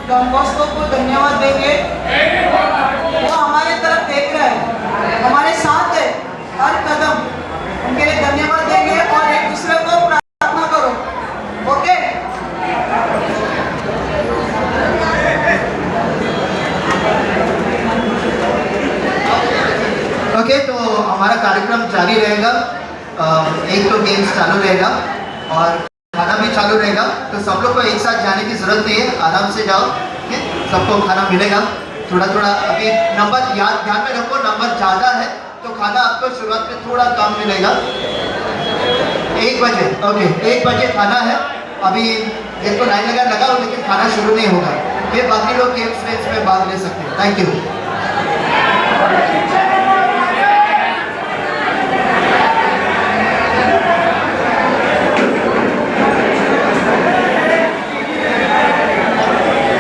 Don Bosco को धन्यवाद देंगे। वो हमारे तरफ देख रहे हैं, हमारे साथ है हर कदम, उनके लिए धन्यवाद देंगे और एक दूसरे को प्रार्थना करो। ओके, ओके, तो हमारा कार्यक्रम जारी रहेगा। एक तो गेम्स चालू रहेगा और खाना भी चालू रहेगा, तो सब लोग को एक साथ जाने की जरूरत नहीं है, आराम से जाओ, ठीक है? सबको खाना मिलेगा थोड़ा थोड़ा। अभी नंबर ध्यान में रखो, नंबर ज़्यादा है तो खाना आपको शुरुआत में थोड़ा कम मिलेगा। 1 बजे, ओके, 1 बजे खाना है। अभी जिनको लाइन लगा लेकिन खाना शुरू नहीं होगा, फिर बाकी लोग गेम्स में भाग ले सकते हैं। Thank you.